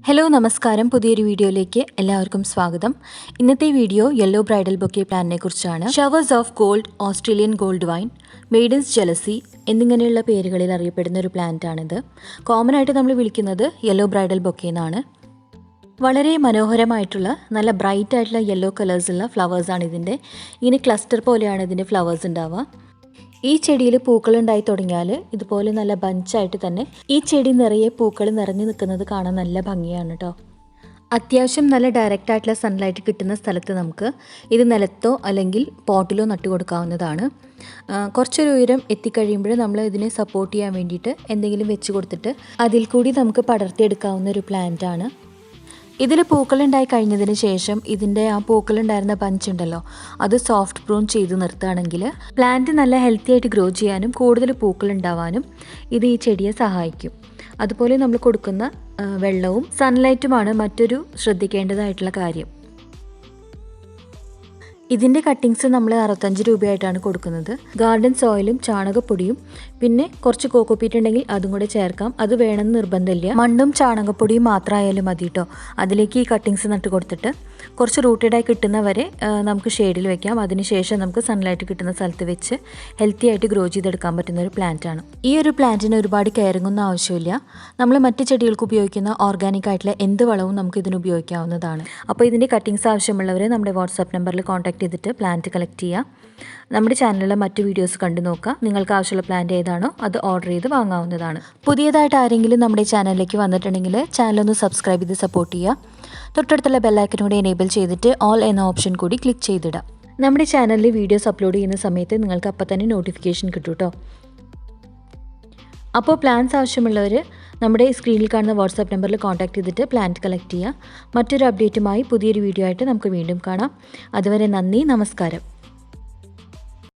Hello നമസ്കാരം പുതിയൊരു വീഡിയോയിലേക്ക് എല്ലാവർക്കും സ്വാഗതം. ഇന്നത്തെ വീഡിയോ യെല്ലോ ബ്രൈഡൽ ബൊക്കെ പ്ലാന്റിനെ കുറിച്ചാണ്. Showers of gold, Australian gold wine, maidens jealousy എന്നിങ്ങനെയുള്ള പേരുകളിൽ അറിയപ്പെടുന്ന ഒരു പ്ലാന്റ് ആണിത്. കോമൺ ആയിട്ട് നമ്മൾ വിളിക്കുന്നത് യെല്ലോ ബ്രൈഡൽ ബൊക്കെ എന്നാണ്. വളരെ മനോഹരമായിട്ടുള്ള നല്ല ബ്രൈറ്റ് ആയിട്ടുള്ള യെല്ലോ കളേഴ്സുള്ള ഫ്ലവേഴ്സാണ് ഇതിൻ്റെ. ഇങ്ങനെ ക്ലസ്റ്റർ പോലെയാണ് ഇതിൻ്റെ ഫ്ലവേഴ്സ് ഉണ്ടാവുക. ഈ ചെടിയിൽ പൂക്കൾ ഉണ്ടായി തുടങ്ങിയാൽ ഇതുപോലെ നല്ല ബഞ്ചായിട്ട് തന്നെ ഈ ചെടി നിറയെ പൂക്കൾ നിറഞ്ഞു നിൽക്കുന്നത് കാണാൻ നല്ല ഭംഗിയാണ് കേട്ടോ. അത്യാവശ്യം നല്ല ഡയറക്റ്റ് ആയിട്ടുള്ള സൺലൈറ്റ് കിട്ടുന്ന സ്ഥലത്ത് നമുക്ക് ഇത് നിലത്തോ അല്ലെങ്കിൽ പോട്ടിലോ നട്ടു കൊടുക്കാവുന്നതാണ്. കുറച്ചൊരു ഉയരം എത്തിക്കഴിയുമ്പോൾ നമ്മൾ ഇതിനെ സപ്പോർട്ട് ചെയ്യാൻ വേണ്ടിയിട്ട് എന്തെങ്കിലും വെച്ച് കൊടുത്തിട്ട് അതിൽ കൂടി നമുക്ക് പടർത്തിയെടുക്കാവുന്ന ഒരു പ്ലാന്റ് ആണ്. ഇതിൽ പൂക്കളുണ്ടായി കഴിഞ്ഞതിന് ശേഷം ഇതിൻ്റെ ആ പൂക്കളുണ്ടായിരുന്ന ബഞ്ച് ഉണ്ടല്ലോ, അത് സോഫ്റ്റ് പ്രൂൺ ചെയ്ത് നിർത്തുകയാണെങ്കിൽ പ്ലാന്റ് നല്ല ഹെൽത്തി ആയിട്ട് ഗ്രോ ചെയ്യാനും കൂടുതൽ പൂക്കൾ ഉണ്ടാവാനും ഇത് ഈ ചെടിയെ സഹായിക്കും. അതുപോലെ നമ്മൾ കൊടുക്കുന്ന വെള്ളവും സൺലൈറ്റുമാണ് മറ്റൊരു ശ്രദ്ധിക്കേണ്ടതായിട്ടുള്ള കാര്യം. ഇതിൻ്റെ കട്ടിങ്സ് നമ്മൾ 65 രൂപയായിട്ടാണ് കൊടുക്കുന്നത്. ഗാർഡൻ സോയിലും ചാണകപ്പൊടിയും പിന്നെ കുറച്ച് കോക്കോപീറ്റ് ഉണ്ടെങ്കിൽ അതും കൂടെ ചേർക്കാം. അത് വേണമെന്ന് നിർബന്ധമില്ല. മണ്ണും ചാണകപ്പൊടിയും മാത്രമായാലും മതി കേട്ടോ. അതിലേക്ക് ഈ കട്ടിങ്സ് നട്ട് കൊടുത്തിട്ട് കുറച്ച് റൂട്ടഡായി കിട്ടുന്നവരെ നമുക്ക് ഷെയ്ഡിൽ വെക്കാം. അതിനുശേഷം നമുക്ക് സൺലൈറ്റ് കിട്ടുന്ന സ്ഥലത്ത് വെച്ച് ഹെൽത്തി ആയിട്ട് ഗ്രോ ചെയ്തെടുക്കാൻ പറ്റുന്ന ഒരു പ്ലാന്റ് ആണ്. ഈ ഒരു പ്ലാന്റിന് ഒരുപാട് കെയറിങ്ങൊന്നും ആവശ്യമില്ല. നമ്മൾ മറ്റ് ചെടികൾക്ക് ഉപയോഗിക്കുന്ന ഓർഗാനിക് ആയിട്ടുള്ള എന്ത് വളവും നമുക്ക് ഇതിന് ഉപയോഗിക്കാവുന്നതാണ്. അപ്പോൾ ഇതിൻ്റെ കട്ടിങ്സ് ആവശ്യമുള്ളവരെ നമ്മുടെ വാട്സാപ്പ് നമ്പറിൽ കോൺടാക്ട് ചെയ്തിട്ട് പ്ലാന്റ് കളക്ട് ചെയ്യുക. നമ്മുടെ ചാനലിലെ മറ്റു വീഡിയോസ് കണ്ടു നോക്കുക. നിങ്ങൾക്ക് ആവശ്യമുള്ള പ്ലാന്റ് ഏതാണോ അത് ഓർഡർ ചെയ്ത് വാങ്ങാവുന്നതാണ്. പുതിയതായിട്ട് ആരെങ്കിലും നമ്മുടെ ചാനലിലേക്ക് വന്നിട്ടുണ്ടെങ്കിൽ ചാനലൊന്ന് സബ്സ്ക്രൈബ് ചെയ്ത് സപ്പോർട്ട് ചെയ്യുക. തൊട്ടടുത്തുള്ള ബെല്ലൈക്കൻ കൂടി എനേബിൾ ചെയ്തിട്ട് ഓൾ എന്ന ഓപ്ഷൻ കൂടി ക്ലിക്ക് ചെയ്തിടാം. നമ്മുടെ ചാനലിൽ വീഡിയോസ് അപ്ലോഡ് ചെയ്യുന്ന സമയത്ത് നിങ്ങൾക്ക് അപ്പോൾ തന്നെ നോട്ടിഫിക്കേഷൻ കിട്ടും കേട്ടോ. അപ്പോൾ പ്ലാന്റ്സ് ആവശ്യമുള്ളവർ നമ്മുടെ സ്ക്രീനിൽ കാണുന്ന വാട്സാപ്പ് നമ്പറിൽ കോൺടാക്ട് ചെയ്തിട്ട് പ്ലാന്റ് കളക്ട് ചെയ്യുക. മറ്റൊരു അപ്ഡേറ്റുമായി പുതിയൊരു വീഡിയോ ആയിട്ട് നമുക്ക് വീണ്ടും കാണാം. അതുവരെ നന്ദി, നമസ്കാരം.